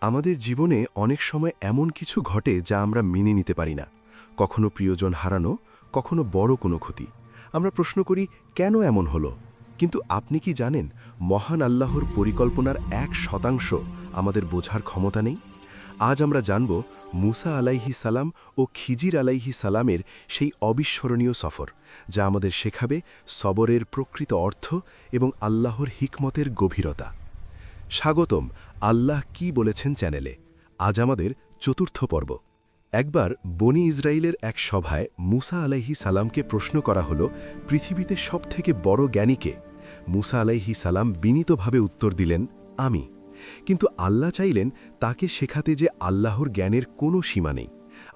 আমাদের জীবনে অনেক সময় এমন কিছু ঘটে যা আমরা মেনে নিতে পারি না। কখনো প্রিয়জন হারানো, কখনো বড় কোনো ক্ষতি। আমরা প্রশ্ন করি, কেন এমন হলো? কিন্তু আপনি কি জানেন, মহান আল্লাহর পরিকল্পনার 1% আমাদের বোঝার ক্ষমতা নেই? আজ আমরা জানব মুসা আলাইহি সালাম ও খিজির আলাইহি সালামের সেই অবিস্মরণীয় সফর, যা আমাদের শেখাবে সবরের প্রকৃত অর্থ এবং আল্লাহর হিকমতের গভীরতা। স্বাগতম আল্লাহ কি বলেছেন চ্যানেলে। আজ আমাদের চতুর্থ পর্ব। একবার বনি ইসরায়েলের এক সভায় মুসা আলাইহি সালামকে প্রশ্ন করা হলো, পৃথিবীতে সবথেকে বড় জ্ঞানীকে? মুসা আলাইহি সালাম বিনীতভাবে উত্তর দিলেন, আমি। কিন্তু আল্লাহ চাইলেন তাকে শেখাতে যে আল্লাহর জ্ঞানের কোনো সীমা নেই।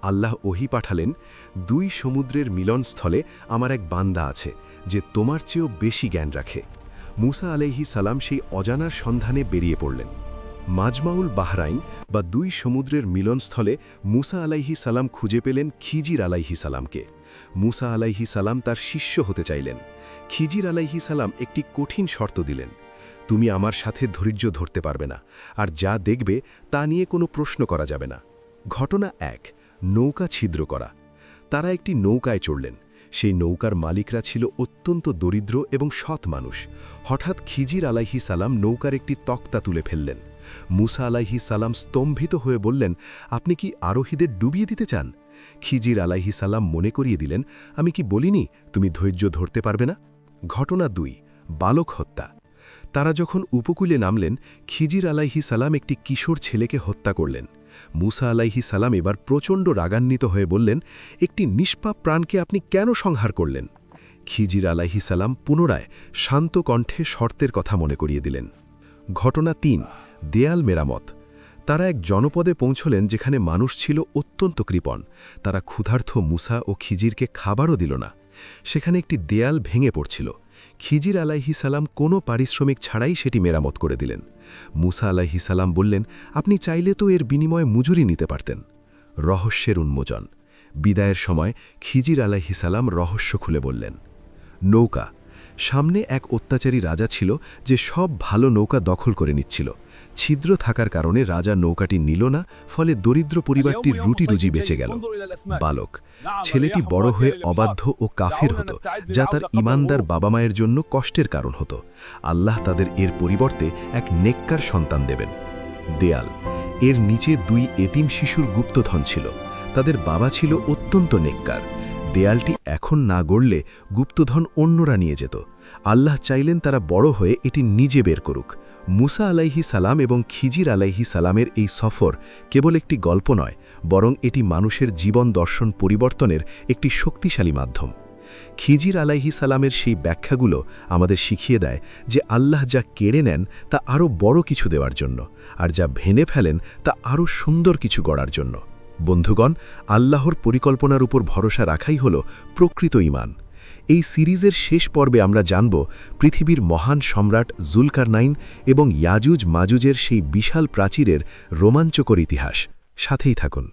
আল্লাহ ওহী পাঠালেন, 2 সমুদ্রের মিলনস্থলে আমার এক বান্দা আছে, যে তোমার চেয়েও বেশি জ্ঞান রাখে। মুসা আলাইহি সালাম সেই অজানার সন্ধানে বেরিয়ে পড়লেন। মাজমাউল বাহরাইন বা 2 সমুদ্রের মিলনস্থলে মুসা আলাইহি সালাম খুঁজে পেলেন খিজির আলাইহি সালামকে। মুসা আলাইহি সালাম তার শিষ্য হতে চাইলেন। খিজির আলাইহি সালাম একটি কঠিন শর্ত দিলেন, তুমি আমার সাথে ধৈর্য ধরতে পারবে না, আর যা দেখবে তা নিয়ে কোনো প্রশ্ন করা যাবে না। ঘটনা 1, নৌকা ছিদ্র করা। তারা একটি নৌকায় চড়লেন। সেই নৌকার মালিকরা ছিল অত্যন্ত দরিদ্র এবং সৎ মানুষ। হঠাৎ খিজির আলাইহি সালাম নৌকার একটি তক্তা তুলে ফেললেন। মুসা আলাইহি সালাম স্তম্ভিত হয়ে বললেন, আপনি কি আরোহীদের ডুবিয়ে দিতে চান? খিজির আলাইহি সালাম মনে করিয়ে দিলেন, আমি কি বলিনি তুমি ধৈর্য ধরতে পারবে না? ঘটনা 2, বালক হত্যা। তারা যখন উপকূলে নামলেন, খিজির আলাইহি সালাম একটি কিশোর ছেলেকে হত্যা করলেন। মুসা আলাইহি সালাম এবার প্রচণ্ড রাগান্বিত হয়ে বললেন, একটি নিষ্পাপ প্রাণকে আপনি কেন সংহার করলেন? খিজির আলাইহি সালাম পুনরায় শান্ত কণ্ঠে শর্তের কথা মনে করিয়ে দিলেন। ঘটনা 3, দেয়াল মেরামত। তারা এক জনপদে পৌঁছলেন যেখানে মানুষ ছিল অত্যন্ত কৃপণ। তারা ক্ষুধার্ত মুসা ও খিজিরকে খাবারও দিল না। সেখানে একটি দেয়াল ভেঙে পড়ছিল। খিজির আলাইহি সালাম কোনো পারিশ্রমিক ছাড়াই সেটি মেরামত করে দিলেন। মুসা আলাইহি সালাম বললেন, আপনি চাইলে তো এর বিনিময়ে মজুরি নিতে পারতেন। রহস্যের উন্মোচন। বিদায়ের সময় খিজির আলাইহি সালাম রহস্য খুলে বললেন। নৌকা। সামনে এক অত্যাচারী রাজা ছিল, যে সব ভালো নৌকা দখল করে নিচ্ছিল। ছিদ্র থাকার কারণে রাজা নৌকাটি নিল না, ফলে দরিদ্র পরিবারটির রুটি রুজি বেঁচে গেল। বালক। ছেলেটি বড় হয়ে অবাধ্য ও কাফির হতো, যা তার ইমানদার বাবা মায়ের জন্য কষ্টের কারণ হতো। আল্লাহ তাদের এর পরিবর্তে এক নেককার সন্তান দেবেন। দেয়াল। এর নিচে 2 এতিম শিশুর গুপ্তধন ছিল। তাদের বাবা ছিল অত্যন্ত নেককার। দেয়ালটি এখন না গড়লে গুপ্তধন অন্যরা নিয়ে যেত। আল্লাহ চাইলেন তারা বড় হয়ে এটি নিজে বের করুক। মুসা আলাইহি সালাম এবং খিজির আলাইহি সালামের এই সফর কেবল একটি গল্প নয়, বরং এটি মানুষের জীবন দর্শন পরিবর্তনের একটি শক্তিশালী মাধ্যম। খিজির আলাইহি সালামের সেই ব্যাখ্যাগুলো আমাদের শিখিয়ে দেয় যে আল্লাহ যা কেড়ে নেন তা আরও বড় কিছু দেওয়ার জন্য, আর যা ভেঙে ফেলেন তা আরও সুন্দর কিছু গড়ার জন্য। বন্ধুগণ, আল্লাহর পরিকল্পনার উপর ভরসা রাখাই হল প্রকৃত ঈমান। এই সিরিজের শেষ পর্বে আমরা জানব পৃথিবীর মহান সম্রাট জুলকারনাইন এবং ইয়াজুজ মাজুজের সেই বিশাল প্রাচীরের রোমাঞ্চকর ইতিহাস। সাথেই থাকুন।